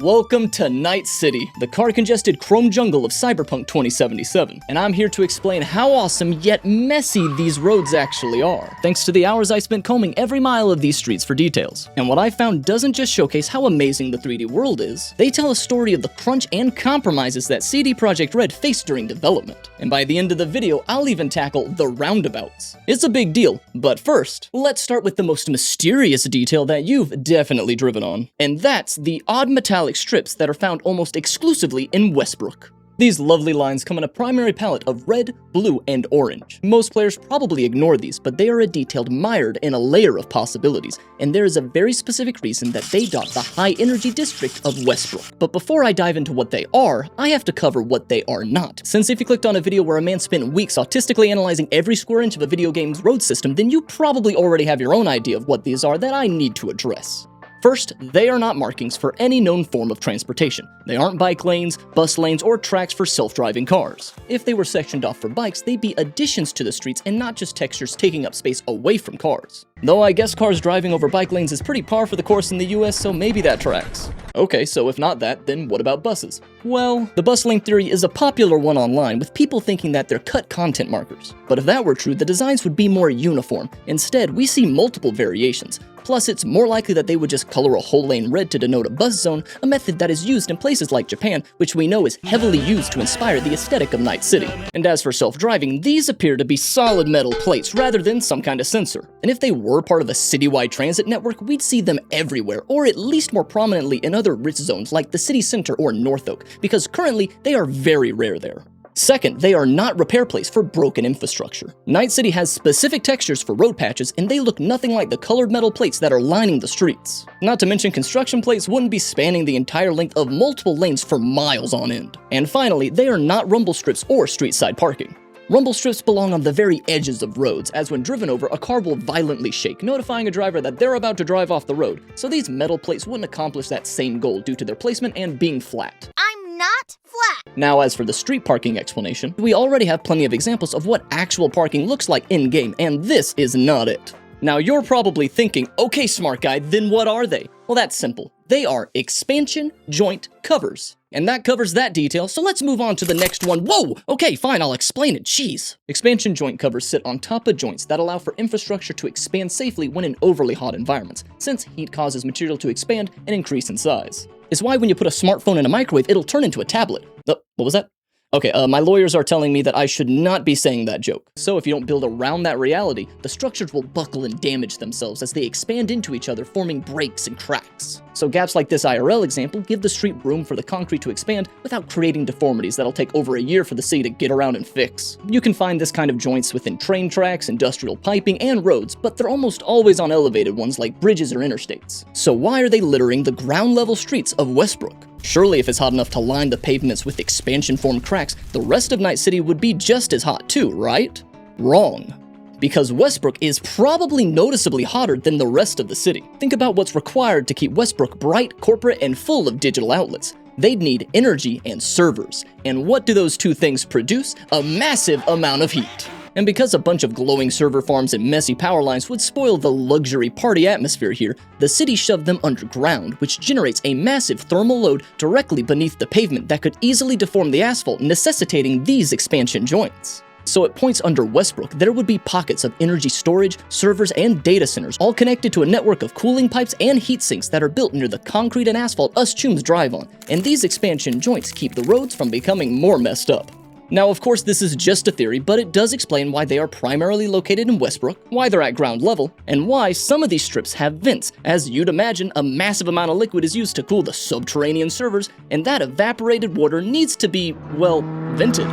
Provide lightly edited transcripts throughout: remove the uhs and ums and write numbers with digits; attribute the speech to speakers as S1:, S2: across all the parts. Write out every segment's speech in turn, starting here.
S1: Welcome to Night City, the car-congested chrome jungle of Cyberpunk 2077, and I'm here to explain how awesome yet messy these roads actually are, thanks to the hours I spent combing every mile of these streets for details. And what I found doesn't just showcase how amazing the 3D world is, they tell a story of the crunch and compromises that CD Projekt Red faced during development. And by the end of the video, I'll even tackle the roundabouts. It's a big deal, but first, let's start with the most mysterious detail that you've definitely driven on, and that's the odd metallic strips that are found almost exclusively in Westbrook. These lovely lines come in a primary palette of red, blue, and orange. Most players probably ignore these, but they are a detailed mired in a layer of possibilities, and there is a very specific reason that they dot the high-energy district of Westbrook. But before I dive into what they are, I have to cover what they are not. Since if you clicked on a video where a man spent weeks autistically analyzing every square inch of a video game's road system, then you probably already have your own idea of what these are that I need to address. First, they are not markings for any known form of transportation. They aren't bike lanes, bus lanes, or tracks for self-driving cars. If they were sectioned off for bikes, they'd be additions to the streets and not just textures taking up space away from cars. Though I guess cars driving over bike lanes is pretty par for the course in the US, so maybe that tracks. Okay, so if not that, then what about buses? Well, the bus lane theory is a popular one online, with people thinking that they're cut content markers. But if that were true, the designs would be more uniform. Instead, we see multiple variations. Plus, it's more likely that they would just color a whole lane red to denote a bus zone, a method that is used in places like Japan, which we know is heavily used to inspire the aesthetic of Night City. And as for self-driving, these appear to be solid metal plates rather than some kind of sensor. And if they were part of a citywide transit network, we'd see them everywhere, or at least more prominently in other rich zones like the city center or North Oak, because currently they are very rare there. Second, they are not repair plates for broken infrastructure. Night City has specific textures for road patches, and they look nothing like the colored metal plates that are lining the streets. Not to mention, construction plates wouldn't be spanning the entire length of multiple lanes for miles on end. And finally, they are not rumble strips or street side parking. Rumble strips belong on the very edges of roads, as when driven over, a car will violently shake, notifying a driver that they're about to drive off the road, so these metal plates wouldn't accomplish that same goal due to their placement and being flat.
S2: I'm not flat!
S1: Now, as for the street parking explanation, we already have plenty of examples of what actual parking looks like in-game, and this is not it. Now, you're probably thinking, okay, smart guy, then what are they? Well, that's simple. They are expansion joint covers. And that covers that detail, so let's move on to the next one. Whoa! Okay, fine, I'll explain it, jeez. Expansion joint covers sit on top of joints that allow for infrastructure to expand safely when in overly hot environments, since heat causes material to expand and increase in size. It's why when you put a smartphone in a microwave, it'll turn into a tablet. Oh, what was that? Okay, my lawyers are telling me that I should not be saying that joke. So if you don't build around that reality, the structures will buckle and damage themselves as they expand into each other, forming breaks and cracks. So gaps like this IRL example give the street room for the concrete to expand without creating deformities that'll take over a year for the city to get around and fix. You can find this kind of joints within train tracks, industrial piping, and roads, but they're almost always on elevated ones like bridges or interstates. So why are they littering the ground level streets of Westbrook? Surely if it's hot enough to line the pavements with expansion-formed cracks, the rest of Night City would be just as hot too, right? Wrong. Because Westbrook is probably noticeably hotter than the rest of the city. Think about what's required to keep Westbrook bright, corporate, and full of digital outlets. They'd need energy and servers. And what do those two things produce? A massive amount of heat. And because a bunch of glowing server farms and messy power lines would spoil the luxury party atmosphere here, the city shoved them underground, which generates a massive thermal load directly beneath the pavement that could easily deform the asphalt, necessitating these expansion joints. So at points under Westbrook, there would be pockets of energy storage, servers, and data centers, all connected to a network of cooling pipes and heat sinks that are built near the concrete and asphalt us chooms drive on. And these expansion joints keep the roads from becoming more messed up. Now, of course, this is just a theory, but it does explain why they are primarily located in Westbrook, why they're at ground level, and why some of these strips have vents. As you'd imagine, a massive amount of liquid is used to cool the subterranean servers, and that evaporated water needs to be, well, vented.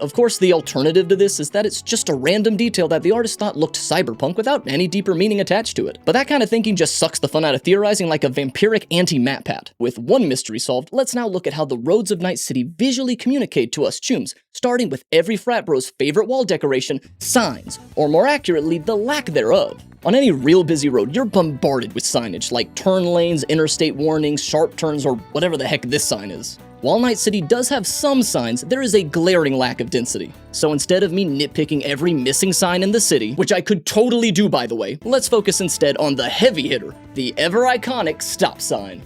S1: Of course, the alternative to this is that it's just a random detail that the artist thought looked cyberpunk without any deeper meaning attached to it. But that kind of thinking just sucks the fun out of theorizing like a vampiric anti-map pad. With one mystery solved, let's now look at how the roads of Night City visually communicate to us chooms, starting with every frat bro's favorite wall decoration, signs, or more accurately, the lack thereof. On any real busy road, you're bombarded with signage like turn lanes, interstate warnings, sharp turns, or whatever the heck this sign is. While Night City does have some signs, there is a glaring lack of density. So instead of me nitpicking every missing sign in the city, which I could totally do by the way, let's focus instead on the heavy hitter, the ever iconic stop sign.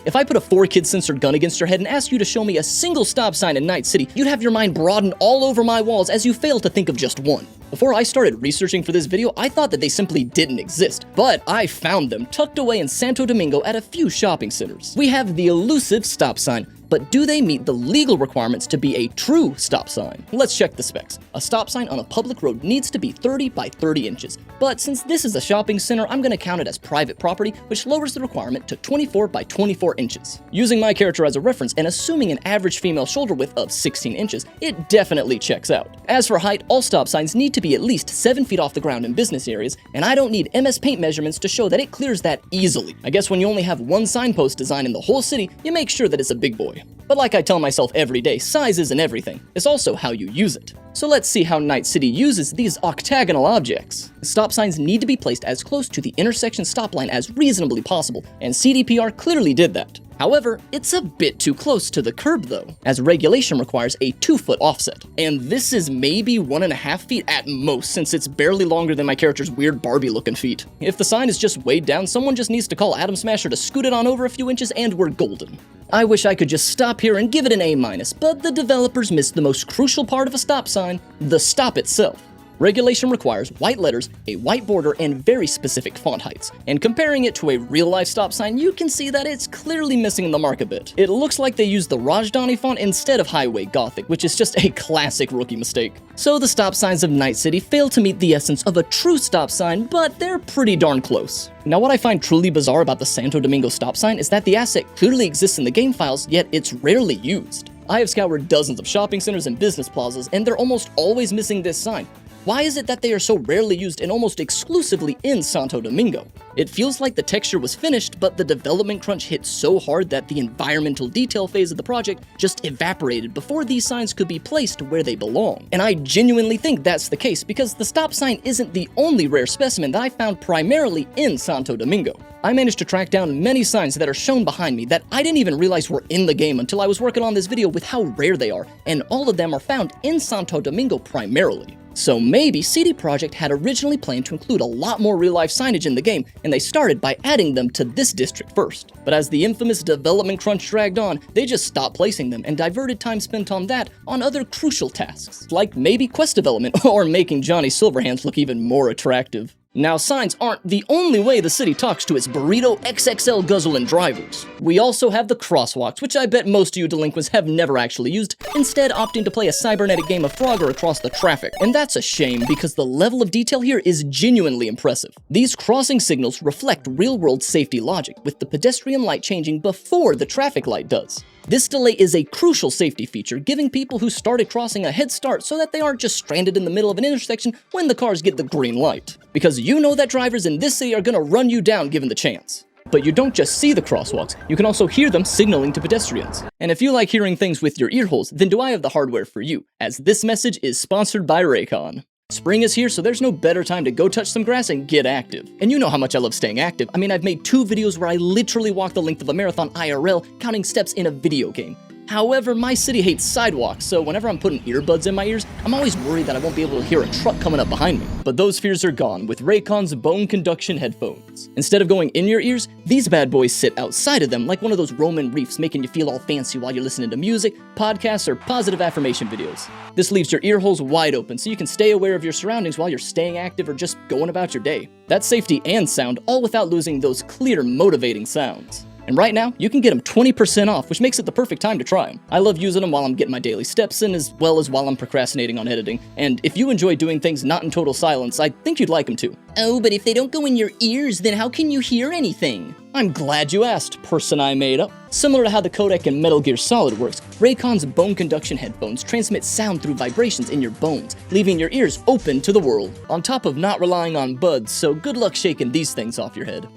S1: If I put a 4-kid censored gun against your head and asked you to show me a single stop sign in Night City, you'd have your mind broaden all over my walls as you fail to think of just one. Before I started researching for this video, I thought that they simply didn't exist, but I found them tucked away in Santo Domingo at a few shopping centers. We have the elusive stop sign, but do they meet the legal requirements to be a true stop sign? Let's check the specs. A stop sign on a public road needs to be 30 by 30 inches, but since this is a shopping center, I'm gonna count it as private property, which lowers the requirement to 24 by 24 inches. Using my character as a reference and assuming an average female shoulder width of 16 inches, it definitely checks out. As for height, all stop signs need to be at least 7 feet off the ground in business areas, and I don't need MS Paint measurements to show that it clears that easily. I guess when you only have one signpost design in the whole city, you make sure that it's a big boy. But like I tell myself every day, size isn't everything. It's also how you use it. So let's see how Night City uses these octagonal objects. Stop signs need to be placed as close to the intersection stop line as reasonably possible, and CDPR clearly did that. However, it's a bit too close to the curb though, as regulation requires a 2-foot offset. And this is maybe 1.5 feet at most, since it's barely longer than my character's weird Barbie looking feet. If the sign is just weighed down, someone just needs to call Atom Smasher to scoot it on over a few inches and we're golden. I wish I could just stop here and give it an A-, but the developers missed the most crucial part of a stop sign, the stop itself. Regulation requires white letters, a white border, and very specific font heights. And comparing it to a real-life stop sign, you can see that it's clearly missing the mark a bit. It looks like they used the Rajdhani font instead of Highway Gothic, which is just a classic rookie mistake. So the stop signs of Night City fail to meet the essence of a true stop sign, but they're pretty darn close. Now what I find truly bizarre about the Santo Domingo stop sign is that the asset clearly exists in the game files, yet it's rarely used. I have scoured dozens of shopping centers and business plazas, and they're almost always missing this sign. Why is it that they are so rarely used and almost exclusively in Santo Domingo? It feels like the texture was finished, but the development crunch hit so hard that the environmental detail phase of the project just evaporated before these signs could be placed where they belong. And I genuinely think that's the case because the stop sign isn't the only rare specimen that I found primarily in Santo Domingo. I managed to track down many signs that are shown behind me that I didn't even realize were in the game until I was working on this video with how rare they are, and all of them are found in Santo Domingo primarily. So maybe CD Projekt had originally planned to include a lot more real-life signage in the game, and they started by adding them to this district first. But as the infamous development crunch dragged on, they just stopped placing them and diverted time spent on that on other crucial tasks, like maybe quest development or making Johnny Silverhands look even more attractive. Now, signs aren't the only way the city talks to its burrito XXL guzzling drivers. We also have the Crosswalks, which I bet most of you delinquents have never actually used, instead opting to play a cybernetic game of Frogger across the traffic. And that's a shame, because the level of detail here is genuinely impressive. These crossing signals reflect real-world safety logic, with the pedestrian light changing before the traffic light does. This delay is a crucial safety feature, giving people who started crossing a head start so that they aren't just stranded in the middle of an intersection when the cars get the green light. Because you know that drivers in this city are gonna run you down given the chance. But you don't just see the crosswalks, you can also hear them signaling to pedestrians. And if you like hearing things with your ear holes, then do I have the hardware for you, as this message is sponsored by Raycon. Spring is here, so there's no better time to go touch some grass and get active. And you know how much I love staying active. I mean, I've made 2 videos where I literally walk the length of a marathon IRL, counting steps in a video game. However, my city hates sidewalks, so whenever I'm putting earbuds in my ears, I'm always worried that I won't be able to hear a truck coming up behind me. But those fears are gone with Raycon's bone conduction headphones. Instead of going in your ears, these bad boys sit outside of them like one of those Roman reefs, making you feel all fancy while you're listening to music, podcasts, or positive affirmation videos. This leaves your ear holes wide open so you can stay aware of your surroundings while you're staying active or just going about your day. That's safety and sound, all without losing those clear, motivating sounds. And right now, you can get them 20% off, which makes it the perfect time to try them. I love using them while I'm getting my daily steps in, as well as while I'm procrastinating on editing. And if you enjoy doing things not in total silence, I think you'd like them too. Oh, but if they don't go in your ears, then how can you hear anything? I'm glad you asked, person I made up. Similar to how the codec in Metal Gear Solid works, Raycon's bone conduction headphones transmit sound through vibrations in your bones, leaving your ears open to the world, on top of not relying on buds, so good luck shaking these things off your head.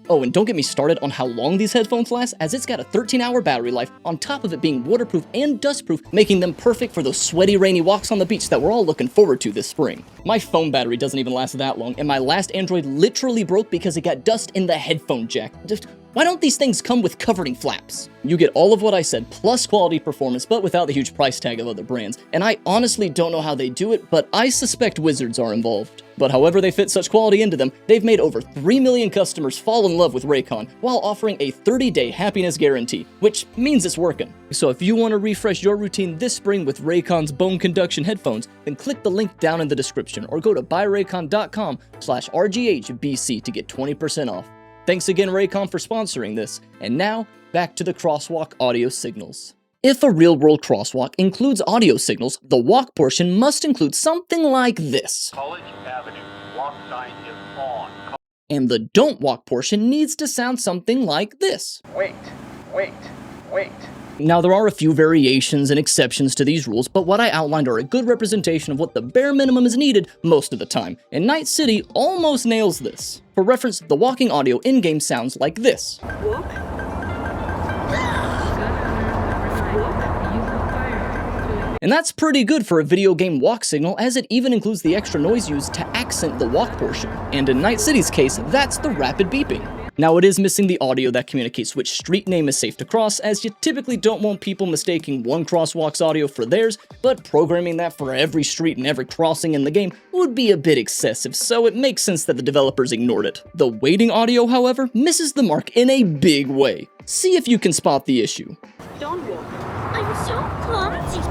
S1: Oh, and don't get me started on how long these headphones last, as it's got a 13-hour battery life, on top of it being waterproof and dustproof, making them perfect for those sweaty, rainy walks on the beach that we're all looking forward to this spring. My phone battery doesn't even last that long, and my last Android literally broke because it got dust in the headphone jack. Just, Why don't these things come with covering flaps? You get all of what I said, plus quality performance, but without the huge price tag of other brands. And I honestly don't know how they do it, but I suspect wizards are involved. But however they fit such quality into them, they've made over 3 million customers fall in love with Raycon while offering a 30-day happiness guarantee, which means it's working. So if you want to refresh your routine this spring with Raycon's bone conduction headphones, then click the link down in the description or go to buyraycon.com/RGHBC to get 20% off. Thanks again, Raycon, for sponsoring this. And now, back to the Crosswalk audio signals. If a real-world crosswalk includes audio signals, the walk portion must include something like this.
S3: College Avenue, walk sign is on.
S1: And the don't walk portion needs to sound something like this.
S3: Wait, wait, wait.
S1: Now, there are a few variations and exceptions to these rules, but what I outlined are a good representation of what the bare minimum is needed most of the time, and Night City almost nails this. For reference, the walking audio in-game sounds like this.
S4: Walk.
S1: And that's pretty good for a video game walk signal, as it even includes the extra noise used to accent the walk portion. And in Night City's case, that's the rapid beeping. Now, it is missing the audio that communicates which street name is safe to cross, as you typically don't want people mistaking one crosswalk's audio for theirs, but programming that for every street and every crossing in the game would be a bit excessive, so it makes sense that the developers ignored it. The waiting audio, however, misses the mark in a big way. See if you can spot the issue.
S4: Don't walk.
S2: I'm so clumsy.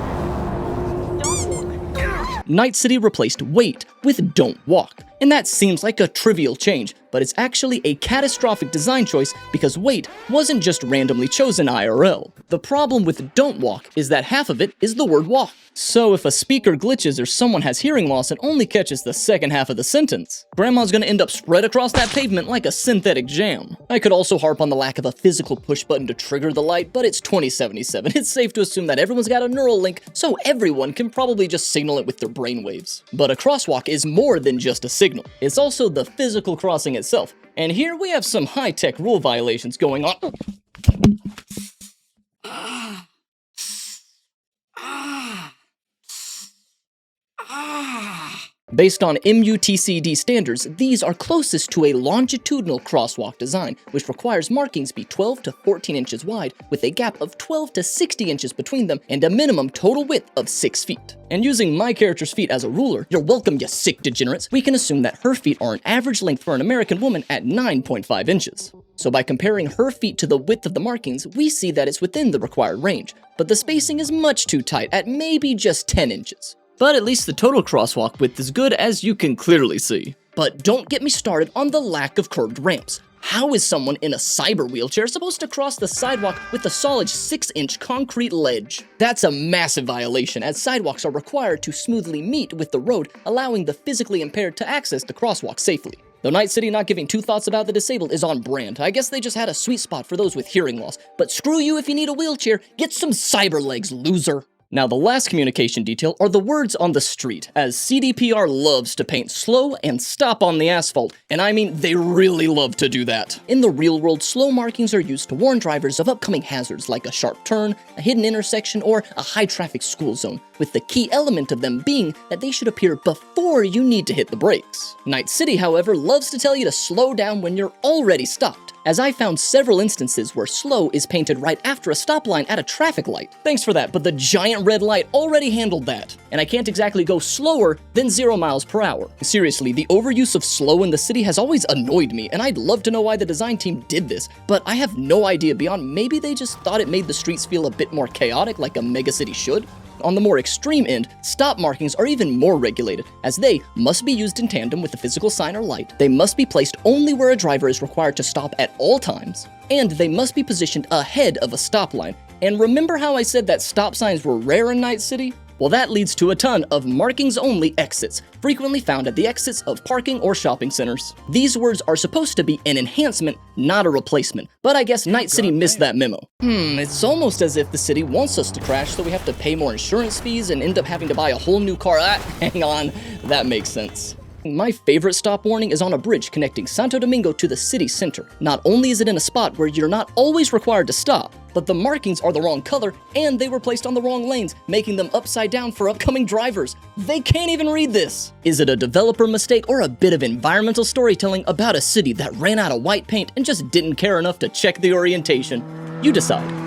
S4: Don't walk.
S1: Night City replaced wait with don't walk, and that seems like a trivial change, but it's actually a catastrophic design choice because wait wasn't just randomly chosen IRL. The problem with don't walk is that half of it is the word walk. So if a speaker glitches or someone has hearing loss and only catches the second half of the sentence, grandma's gonna end up spread across that pavement like a synthetic jam. I could also harp on the lack of a physical push button to trigger the light, but it's 2077. It's safe to assume that everyone's got a neural link, so everyone can probably just signal it with their brainwaves. But a crosswalk is more than just a signal. It's also the physical crossing itself. And here we have some high-tech rule violations going on. Based on MUTCD standards, these are closest to a longitudinal crosswalk design, which requires markings be 12 to 14 inches wide, with a gap of 12 to 60 inches between them, and a minimum total width of 6 feet. And using my character's feet as a ruler, you're welcome, you sick degenerates, we can assume that her feet are an average length for an American woman at 9.5 inches. So by comparing her feet to the width of the markings, we see that it's within the required range, but the spacing is much too tight at maybe just 10 inches. But at least the total crosswalk width is good, as you can clearly see. But don't get me started on the lack of curved ramps. How is someone in a cyber wheelchair supposed to cross the sidewalk with a solid 6-inch concrete ledge? That's a massive violation, as sidewalks are required to smoothly meet with the road, allowing the physically impaired to access the crosswalk safely. Though Night City not giving two thoughts about the disabled is on brand. I guess they just had a sweet spot for those with hearing loss. But screw you if you need a wheelchair, get some cyber legs, loser. Now, the last communication detail are the words on the street, as CDPR loves to paint slow and stop on the asphalt, and I mean they really love to do that. In the real world, slow markings are used to warn drivers of upcoming hazards like a sharp turn, a hidden intersection, or a high traffic school zone, with the key element of them being that they should appear before you need to hit the brakes. Night City, however, loves to tell you to slow down when you're already stopped, as I found several instances where slow is painted right after a stop line at a traffic light. Thanks for that, but the giant red light already handled that, and I can't exactly go slower than 0 miles per hour. Seriously, the overuse of slow in the city has always annoyed me, and I'd love to know why the design team did this, but I have no idea beyond maybe they just thought it made the streets feel a bit more chaotic like a megacity should. On the more extreme end, stop markings are even more regulated, as they must be used in tandem with a physical sign or light, they must be placed only where a driver is required to stop at all times, and they must be positioned ahead of a stop line. And remember how I said that stop signs were rare in Night City? Well, that leads to a ton of markings-only exits, frequently found at the exits of parking or shopping centers. These words are supposed to be an enhancement, not a replacement, but I guess Night City missed that memo. It's almost as if the city wants us to crash, so we have to pay more insurance fees and end up having to buy a whole new car. Hang on, that makes sense. My favorite stop warning is on a bridge connecting Santo Domingo to the city center. Not only is it in a spot where you're not always required to stop, but the markings are the wrong color and they were placed on the wrong lanes, making them upside down for upcoming drivers. They can't even read this. Is it a developer mistake or a bit of environmental storytelling about a city that ran out of white paint and just didn't care enough to check the orientation? You decide.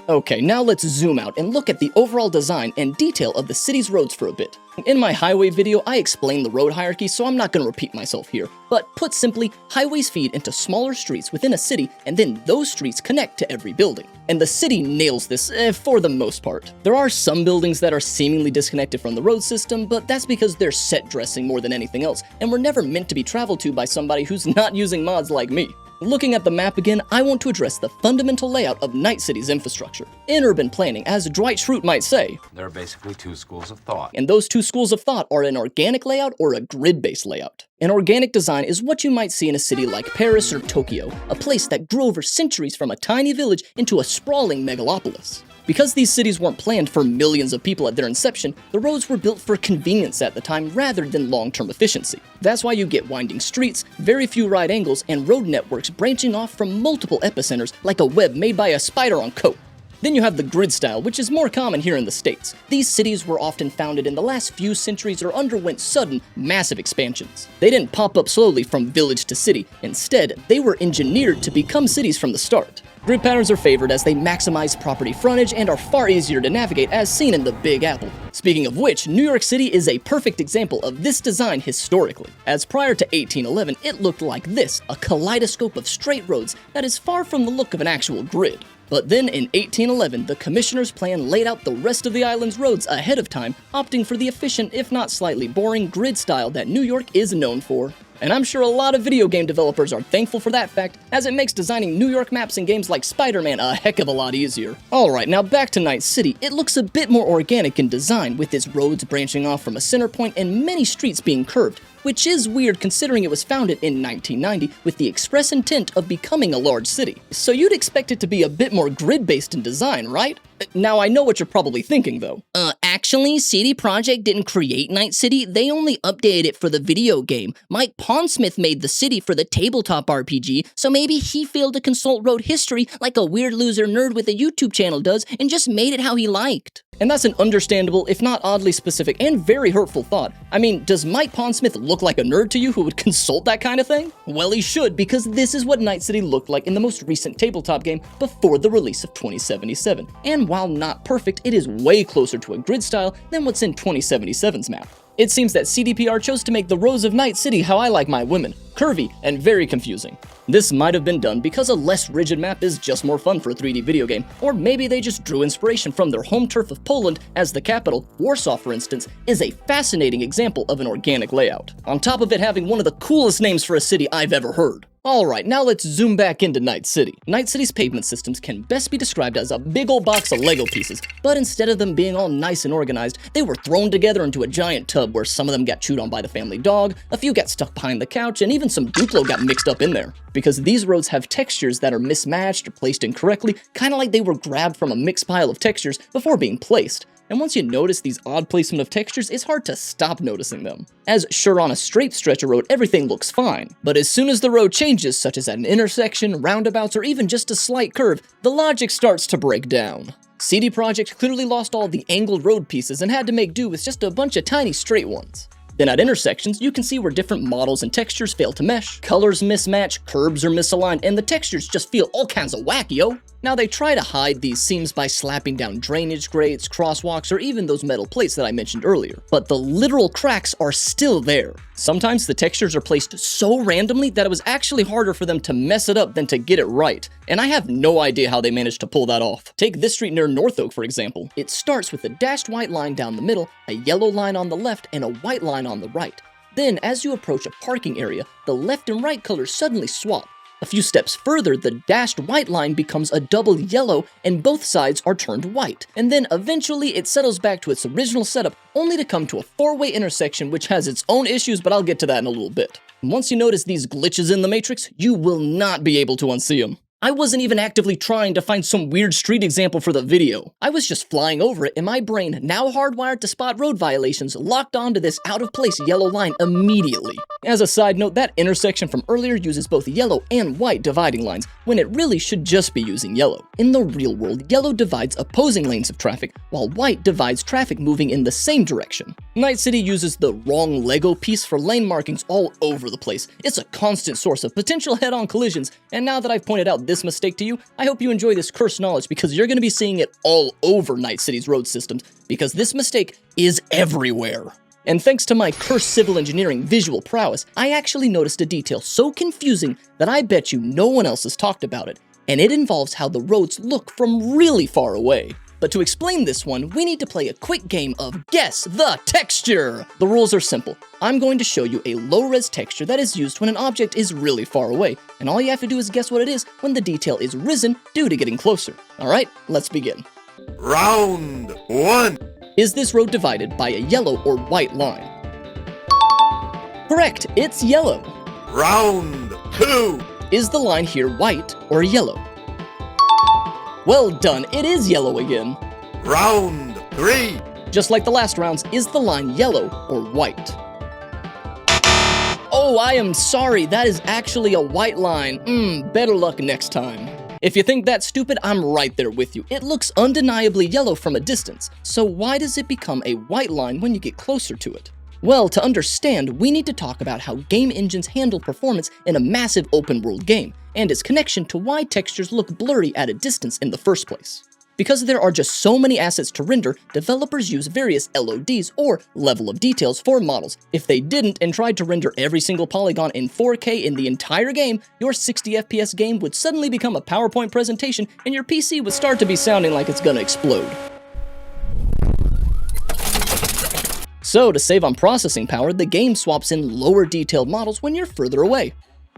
S1: Okay, now let's zoom out and look at the overall design and detail of the city's roads for a bit. In my highway video, I explained the road hierarchy, so I'm not going to repeat myself here. But put simply, highways feed into smaller streets within a city, and then those streets connect to every building. And the city nails this, for the most part. There are some buildings that are seemingly disconnected from the road system, but that's because they're set dressing more than anything else, and were never meant to be traveled to by somebody who's not using mods like me. Looking at the map again, I want to address the fundamental layout of Night City's infrastructure. In urban planning, as Dwight Schrute might say,
S5: there are basically two schools of thought.
S1: And those two schools of thought are an organic layout or a grid-based layout. An organic design is what you might see in a city like Paris or Tokyo, a place that grew over centuries from a tiny village into a sprawling megalopolis. Because these cities weren't planned for millions of people at their inception, the roads were built for convenience at the time rather than long-term efficiency. That's why you get winding streets, very few right angles, and road networks branching off from multiple epicenters like a web made by a spider on coke. Then you have the grid style, which is more common here in the States. These cities were often founded in the last few centuries or underwent sudden, massive expansions. They didn't pop up slowly from village to city. Instead, they were engineered to become cities from the start. Grid patterns are favored as they maximize property frontage and are far easier to navigate as seen in the Big Apple. Speaking of which, New York City is a perfect example of this design historically, as prior to 1811 it looked like this, a kaleidoscope of straight roads that is far from the look of an actual grid. But then in 1811, the commissioner's plan laid out the rest of the island's roads ahead of time, opting for the efficient, if not slightly boring, grid style that New York is known for. And I'm sure a lot of video game developers are thankful for that fact, as it makes designing New York maps in games like Spider-Man a heck of a lot easier. Alright, now back to Night City. It looks a bit more organic in design, with its roads branching off from a center point and many streets being curved, which is weird considering it was founded in 1990 with the express intent of becoming a large city. So you'd expect it to be a bit more grid-based in design, right? Now I know what you're probably thinking though. Actually, CD Projekt didn't create Night City, they only updated it for the video game. Mike Pondsmith made the city for the tabletop RPG, so maybe he failed to consult road history like a weird loser nerd with a YouTube channel does and just made it how he liked. And that's an understandable, if not oddly specific, and very hurtful thought. I mean, does Mike Pondsmith look like a nerd to you who would consult that kind of thing? Well, he should, because this is what Night City looked like in the most recent tabletop game before the release of 2077. And while not perfect, it is way closer to a grid style than what's in 2077's map. It seems that CDPR chose to make the roads of Night City how I like my women, curvy and very confusing. This might have been done because a less rigid map is just more fun for a 3D video game, or maybe they just drew inspiration from their home turf of Poland, as the capital, Warsaw for instance, is a fascinating example of an organic layout. On top of it having one of the coolest names for a city I've ever heard. Alright, now let's zoom back into Night City. Night City's pavement systems can best be described as a big old box of Lego pieces, but instead of them being all nice and organized, they were thrown together into a giant tub where some of them got chewed on by the family dog, a few got stuck behind the couch, and even some Duplo got mixed up in there. Because these roads have textures that are mismatched or placed incorrectly, kinda like they were grabbed from a mixed pile of textures before being placed. And once you notice these odd placement of textures, it's hard to stop noticing them. As sure, on a straight stretch of road, everything looks fine. But as soon as the road changes, such as at an intersection, roundabouts, or even just a slight curve, the logic starts to break down. CD Projekt clearly lost all the angled road pieces and had to make do with just a bunch of tiny straight ones. Then at intersections, you can see where different models and textures fail to mesh, colors mismatch, curbs are misaligned, and the textures just feel all kinds of wacky, yo. Now they try to hide these seams by slapping down drainage grates, crosswalks, or even those metal plates that I mentioned earlier, but the literal cracks are still there. Sometimes the textures are placed so randomly that it was actually harder for them to mess it up than to get it right, and I have no idea how they managed to pull that off. Take this street near North Oak for example. It starts with a dashed white line down the middle, a yellow line on the left, and a white line on the right. Then as you approach a parking area, the left and right colors suddenly swap. A few steps further, the dashed white line becomes a double yellow and both sides are turned white. And then eventually it settles back to its original setup, only to come to a four-way intersection which has its own issues, but I'll get to that in a little bit. And once you notice these glitches in the matrix, you will not be able to unsee them. I wasn't even actively trying to find some weird street example for the video. I was just flying over it, and my brain, now hardwired to spot road violations, locked onto this out-of-place yellow line immediately. As a side note, that intersection from earlier uses both yellow and white dividing lines, when it really should just be using yellow. In the real world, yellow divides opposing lanes of traffic, while white divides traffic moving in the same direction. Night City uses the wrong Lego piece for lane markings all over the place. It's a constant source of potential head-on collisions, and now that I've pointed out this mistake to you, I hope you enjoy this cursed knowledge because you're going to be seeing it all over Night City's road systems, because this mistake is everywhere. And thanks to my cursed civil engineering visual prowess, I actually noticed a detail so confusing that I bet you no one else has talked about it, and it involves how the roads look from really far away. But to explain this one, we need to play a quick game of Guess the Texture! The rules are simple. I'm going to show you a low-res texture that is used when an object is really far away, and all you have to do is guess what it is when the detail is risen due to getting closer. Alright, let's begin.
S6: Round 1.
S1: Is this road divided by a yellow or white line? Correct, it's yellow.
S6: Round 2.
S1: Is the line here white or yellow? Well done, it is yellow again.
S6: Round 3.
S1: Just like the last rounds, is the line yellow or white? Oh, I am sorry, that is actually a white line. Better luck next time. If you think that's stupid, I'm right there with you. It looks undeniably yellow from a distance, so why does it become a white line when you get closer to it? Well, to understand, we need to talk about how game engines handle performance in a massive open-world game, and its connection to why textures look blurry at a distance in the first place. Because there are just so many assets to render, developers use various LODs, or level of details, for models. If they didn't and tried to render every single polygon in 4K in the entire game, your 60 FPS game would suddenly become a PowerPoint presentation, and your PC would start to be sounding like it's gonna explode. So, to save on processing power, the game swaps in lower detailed models when you're further away.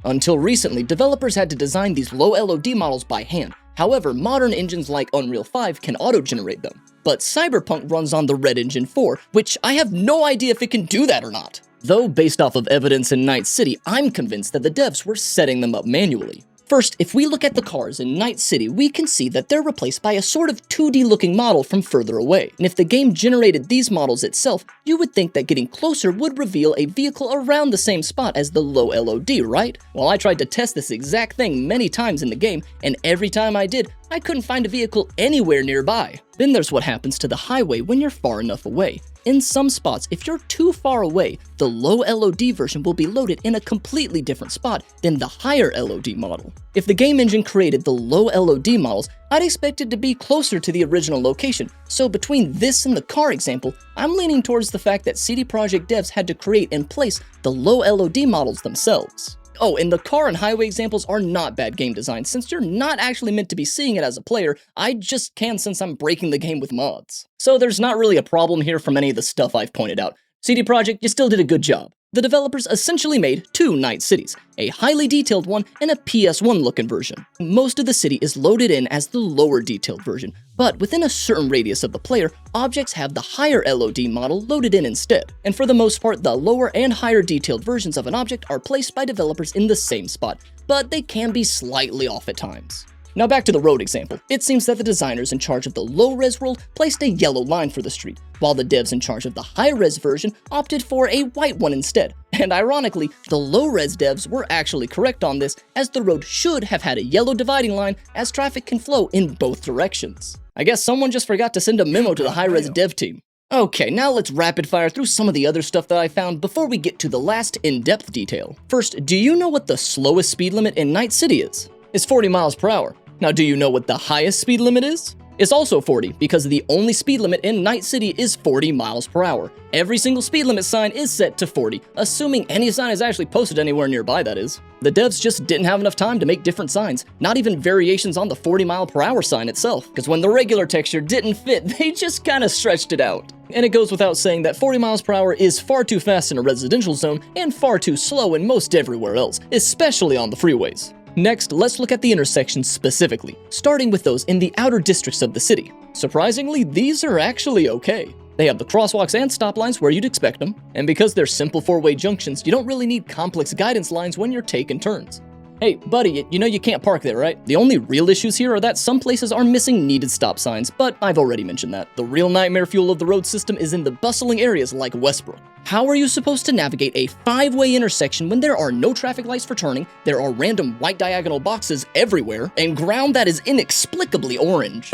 S1: Until recently, developers had to design these low LOD models by hand. However, modern engines like Unreal 5 can auto-generate them. But Cyberpunk runs on the Red Engine 4, which I have no idea if it can do that or not. Though, based off of evidence in Night City, I'm convinced that the devs were setting them up manually. First, if we look at the cars in Night City, we can see that they're replaced by a sort of 2D looking model from further away. And if the game generated these models itself, you would think that getting closer would reveal a vehicle around the same spot as the low LOD, right? Well, I tried to test this exact thing many times in the game, and every time I did, I couldn't find a vehicle anywhere nearby. Then there's what happens to the highway when you're far enough away. In some spots, if you're too far away, the low LOD version will be loaded in a completely different spot than the higher LOD model. If the game engine created the low LOD models, I'd expect it to be closer to the original location. So between this and the car example, I'm leaning towards the fact that CD Projekt devs had to create and place the low LOD models themselves. Oh, and the car and highway examples are not bad game design. Since you're not actually meant to be seeing it as a player, I just can since I'm breaking the game with mods. So there's not really a problem here from any of the stuff I've pointed out. CD Projekt, you still did a good job. The developers essentially made two Night Cities, a highly detailed one and a PS1 looking version. Most of the city is loaded in as the lower detailed version, but within a certain radius of the player, objects have the higher LOD model loaded in instead. And for the most part, the lower and higher detailed versions of an object are placed by developers in the same spot, but they can be slightly off at times. Now back to the road example. It seems that the designers in charge of the low-res world placed a yellow line for the street, while the devs in charge of the high-res version opted for a white one instead. And ironically, the low-res devs were actually correct on this, as the road should have had a yellow dividing line as traffic can flow in both directions. I guess someone just forgot to send a memo to the high-res dev team. Okay, now let's rapid fire through some of the other stuff that I found before we get to the last in-depth detail. First, do you know what the slowest speed limit in Night City is? It's 40 miles per hour. Now, do you know what the highest speed limit is? It's also 40, because the only speed limit in Night City is 40 miles per hour. Every single speed limit sign is set to 40, assuming any sign is actually posted anywhere nearby, that is. The devs just didn't have enough time to make different signs, not even variations on the 40 mile per hour sign itself, because when the regular texture didn't fit, they just kinda stretched it out. And it goes without saying that 40 miles per hour is far too fast in a residential zone and far too slow in most everywhere else, especially on the freeways. Next, let's look at the intersections specifically, starting with those in the outer districts of the city. Surprisingly, these are actually okay. They have the crosswalks and stop lines where you'd expect them, and because they're simple four-way junctions, you don't really need complex guidance lines when you're taking turns. Hey, buddy, you know you can't park there, right? The only real issues here are that some places are missing needed stop signs, but I've already mentioned that. The real nightmare fuel of the road system is in the bustling areas like Westbrook. How are you supposed to navigate a 5-way intersection when there are no traffic lights for turning, there are random white diagonal boxes everywhere, and ground that is inexplicably orange?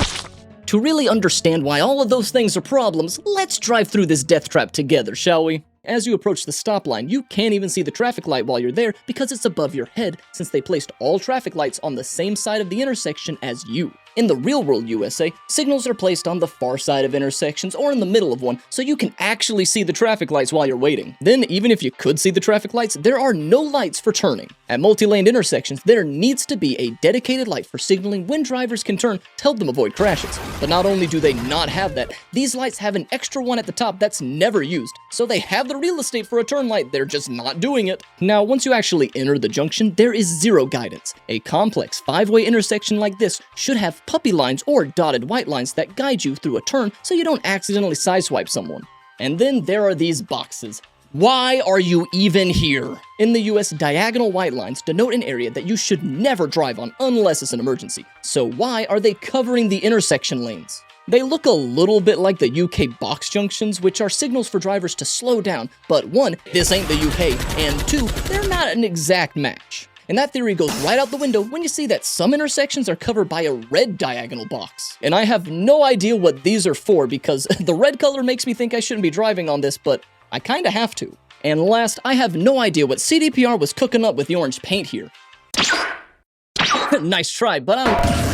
S1: To really understand why all of those things are problems, let's drive through this death trap together, shall we? As you approach the stop line, you can't even see the traffic light while you're there because it's above your head, since they placed all traffic lights on the same side of the intersection as you. In the real world USA, signals are placed on the far side of intersections or in the middle of one, so you can actually see the traffic lights while you're waiting. Then, even if you could see the traffic lights, there are no lights for turning. At multi-laned intersections, there needs to be a dedicated light for signaling when drivers can turn to help them avoid crashes. But not only do they not have that, these lights have an extra one at the top that's never used, so they have the real estate for a turn light, they're just not doing it. Now, once you actually enter the junction, there is zero guidance. A complex 5-way intersection like this should have puppy lines or dotted white lines that guide you through a turn so you don't accidentally sideswipe someone. And then there are these boxes. Why are you even here? In the US, diagonal white lines denote an area that you should never drive on unless it's an emergency. So why are they covering the intersection lanes? They look a little bit like the UK box junctions, which are signals for drivers to slow down, but 1, this ain't the UK, and 2, they're not an exact match. And that theory goes right out the window when you see that some intersections are covered by a red diagonal box. And I have no idea what these are for because the red color makes me think I shouldn't be driving on this, but I kinda have to. And last, I have no idea what CDPR was cooking up with the orange paint here. Nice try, but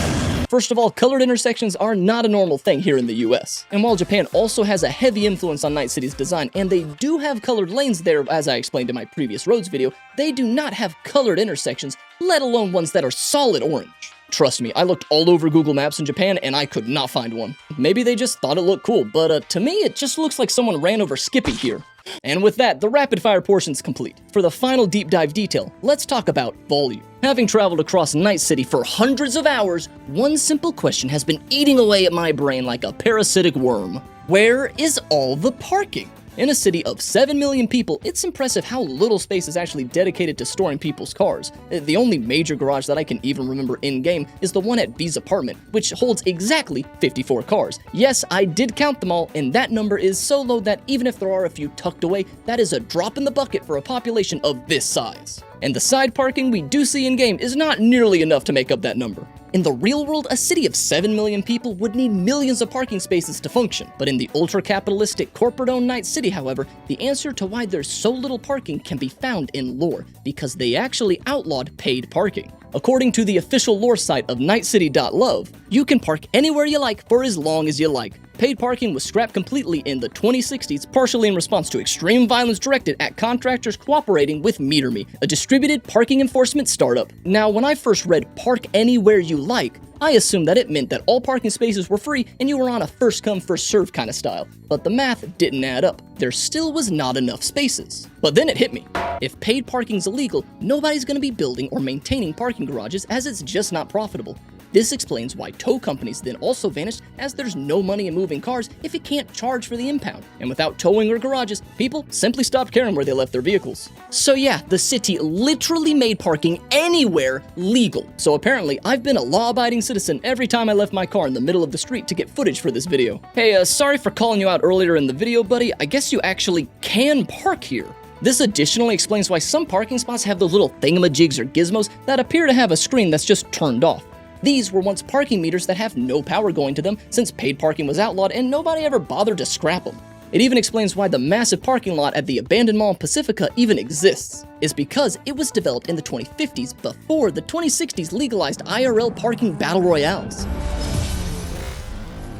S1: First of all, colored intersections are not a normal thing here in the US. And while Japan also has a heavy influence on Night City's design, and they do have colored lanes there, as I explained in my previous roads video, they do not have colored intersections, let alone ones that are solid orange. Trust me, I looked all over Google Maps in Japan and I could not find one. Maybe they just thought it looked cool, but to me it just looks like someone ran over Skippy here. And with that, the rapid fire portion's complete. For the final deep dive detail, let's talk about volume. Having traveled across Night City for hundreds of hours, one simple question has been eating away at my brain like a parasitic worm. Where is all the parking? In a city of 7 million people, it's impressive how little space is actually dedicated to storing people's cars. The only major garage that I can even remember in-game is the one at B's apartment, which holds exactly 54 cars. Yes, I did count them all, and that number is so low that even if there are a few tucked away, that is a drop in the bucket for a population of this size. And the side parking we do see in-game is not nearly enough to make up that number. In the real world, a city of 7 million people would need millions of parking spaces to function. But in the ultra-capitalistic, corporate-owned Night City, however, the answer to why there's so little parking can be found in lore, because they actually outlawed paid parking. According to the official lore site of nightcity.love, you can park anywhere you like for as long as you like. Paid parking was scrapped completely in the 2060s, partially in response to extreme violence directed at contractors cooperating with MeterMe, a distributed parking enforcement startup. Now, when I first read park anywhere you like, I assumed that it meant that all parking spaces were free and you were on a first-come, first-served kind of style. But the math didn't add up. There still was not enough spaces. But then it hit me. If paid parking's illegal, nobody's going to be building or maintaining parking garages as it's just not profitable. This explains why tow companies then also vanished, as there's no money in moving cars if you can't charge for the impound. And without towing or garages, people simply stopped caring where they left their vehicles. So yeah, the city literally made parking anywhere legal. So apparently, I've been a law-abiding citizen every time I left my car in the middle of the street to get footage for this video. Hey, sorry for calling you out earlier in the video, buddy. I guess you actually can park here. This additionally explains why some parking spots have those little thingamajigs or gizmos that appear to have a screen that's just turned off. These were once parking meters that have no power going to them since paid parking was outlawed and nobody ever bothered to scrap them. It even explains why the massive parking lot at the abandoned mall in Pacifica even exists. It's because it was developed in the 2050s before the 2060s legalized IRL parking battle royales.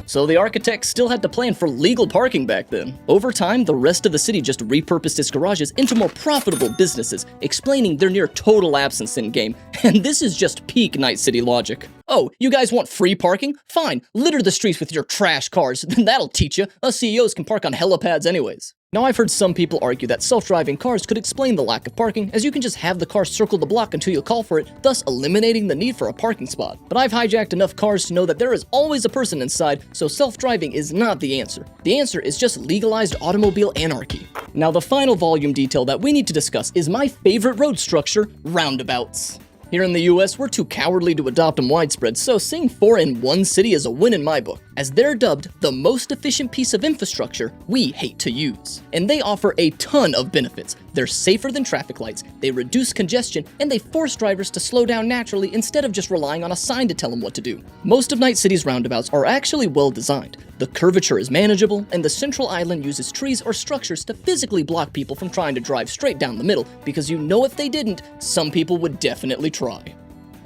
S1: So the architects still had to plan for legal parking back then. Over time, the rest of the city just repurposed its garages into more profitable businesses, explaining their near total absence in-game. And this is just peak Night City logic. Oh, you guys want free parking? Fine, litter the streets with your trash cars, then that'll teach you. Us CEOs can park on helipads anyways. Now, I've heard some people argue that self-driving cars could explain the lack of parking, as you can just have the car circle the block until you call for it, thus eliminating the need for a parking spot. But I've hijacked enough cars to know that there is always a person inside, so self-driving is not the answer. The answer is just legalized automobile anarchy. Now, the final volume detail that we need to discuss is my favorite road structure, roundabouts. Here in the US, we're too cowardly to adopt them widespread, so seeing 4 in one city is a win in my book, as they're dubbed the most efficient piece of infrastructure we hate to use. And they offer a ton of benefits. They're safer than traffic lights, they reduce congestion, and they force drivers to slow down naturally instead of just relying on a sign to tell them what to do. Most of Night City's roundabouts are actually well designed. The curvature is manageable, and the central island uses trees or structures to physically block people from trying to drive straight down the middle, because you know if they didn't, some people would definitely try.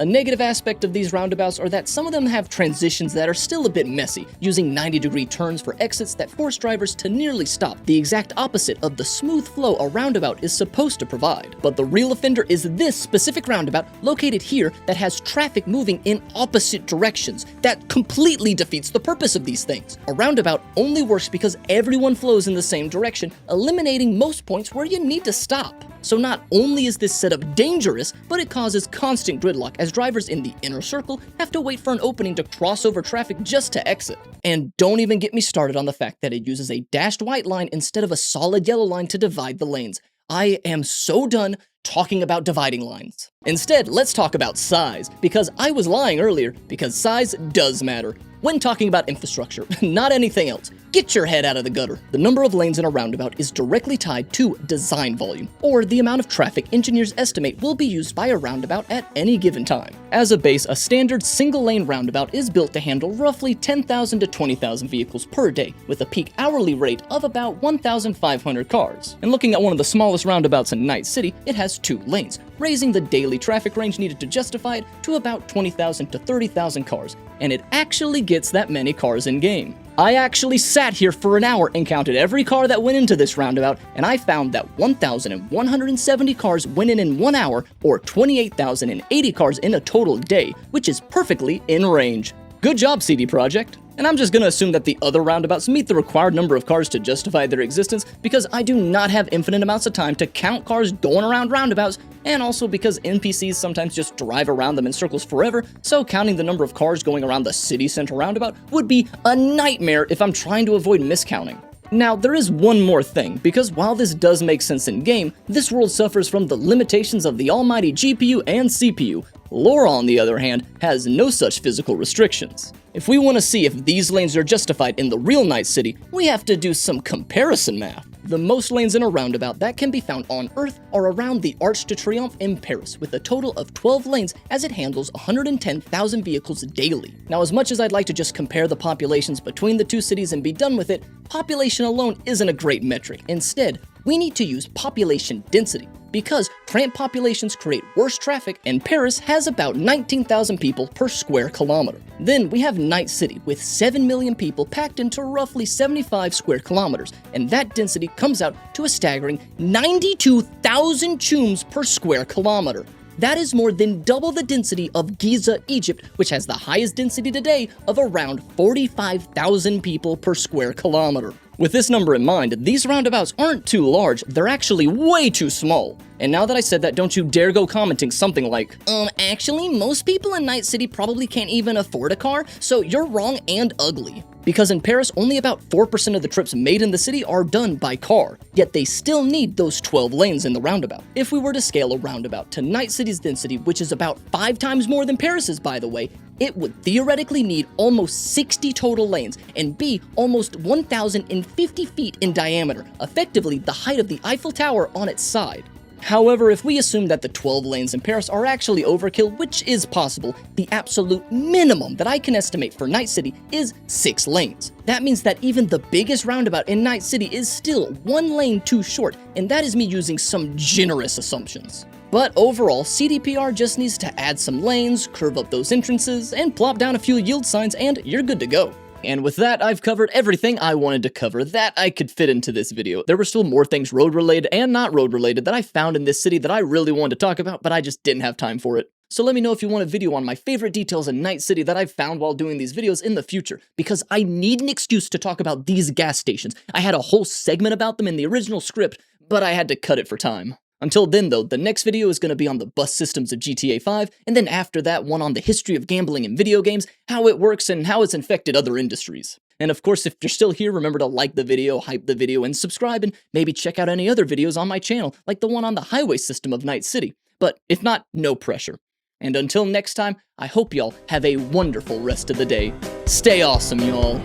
S1: A negative aspect of these roundabouts are that some of them have transitions that are still a bit messy, using 90-degree turns for exits that force drivers to nearly stop, the exact opposite of the smooth flow a roundabout is supposed to provide. But the real offender is this specific roundabout located here that has traffic moving in opposite directions. That completely defeats the purpose of these things. A roundabout only works because everyone flows in the same direction, eliminating most points where you need to stop. So not only is this setup dangerous, but it causes constant gridlock as drivers in the inner circle have to wait for an opening to cross over traffic just to exit. And don't even get me started on the fact that it uses a dashed white line instead of a solid yellow line to divide the lanes. I am so done talking about dividing lines. Instead, let's talk about size, because I was lying earlier, because size does matter when talking about infrastructure, not anything else. Get your head out of the gutter. The number of lanes in a roundabout is directly tied to design volume, or the amount of traffic engineers estimate will be used by a roundabout at any given time. As a base, a standard single-lane roundabout is built to handle roughly 10,000 to 20,000 vehicles per day, with a peak hourly rate of about 1,500 cars. And looking at one of the smallest roundabouts in Night City, it has 2 lanes, raising the daily traffic range needed to justify it to about 20,000 to 30,000 cars, and it actually gets that many cars in-game. I actually sat here for an hour and counted every car that went into this roundabout, and I found that 1,170 cars went in 1 hour, or 28,080 cars in a total day, which is perfectly in range. Good job, CD Projekt. And I'm just gonna assume that the other roundabouts meet the required number of cars to justify their existence, because I do not have infinite amounts of time to count cars going around roundabouts, and also because NPCs sometimes just drive around them in circles forever, so counting the number of cars going around the city center roundabout would be a nightmare if I'm trying to avoid miscounting. Now, there is one more thing, because while this does make sense in-game, this world suffers from the limitations of the almighty GPU and CPU. Lore, on the other hand, has no such physical restrictions. If we want to see if these lanes are justified in the real Night City, we have to do some comparison math. The most lanes in a roundabout that can be found on Earth are around the Arc de Triomphe in Paris, with a total of 12 lanes as it handles 110,000 vehicles daily. Now, as much as I'd like to just compare the populations between the two cities and be done with it, population alone isn't a great metric. Instead, we need to use population density, because cramped populations create worse traffic, and Paris has about 19,000 people per square kilometer. Then we have Night City, with 7 million people packed into roughly 75 square kilometers, and that density comes out to a staggering 92,000 chooms per square kilometer. That is more than double the density of Giza, Egypt, which has the highest density today of around 45,000 people per square kilometer. With this number in mind, these roundabouts aren't too large, they're actually way too small. And now that I said that, don't you dare go commenting something like, actually, most people in Night City probably can't even afford a car, so you're wrong and ugly. Because in Paris, only about 4% of the trips made in the city are done by car, yet they still need those 12 lanes in the roundabout. If we were to scale a roundabout to Night City's density, which is about 5 times more than Paris's, by the way, it would theoretically need almost 60 total lanes and be almost 1,050 feet in diameter, effectively the height of the Eiffel Tower on its side. However, if we assume that the 12 lanes in Paris are actually overkill, which is possible, the absolute minimum that I can estimate for Night City is 6 lanes. That means that even the biggest roundabout in Night City is still 1 lane too short, and that is me using some generous assumptions. But overall, CDPR just needs to add some lanes, curve up those entrances, and plop down a few yield signs, and you're good to go. And with that, I've covered everything I wanted to cover that I could fit into this video. There were still more things road-related and not road-related that I found in this city that I really wanted to talk about, but I just didn't have time for it. So let me know if you want a video on my favorite details in Night City that I've found while doing these videos in the future, because I need an excuse to talk about these gas stations. I had a whole segment about them in the original script, but I had to cut it for time. Until then though, the next video is going to be on the bus systems of GTA 5, and then after that one on the history of gambling in video games, how it works, and how it's infected other industries. And of course, if you're still here, remember to like the video, hype the video, and subscribe, and maybe check out any other videos on my channel, like the one on the highway system of Night City. But if not, no pressure. And until next time, I hope y'all have a wonderful rest of the day. Stay awesome, y'all.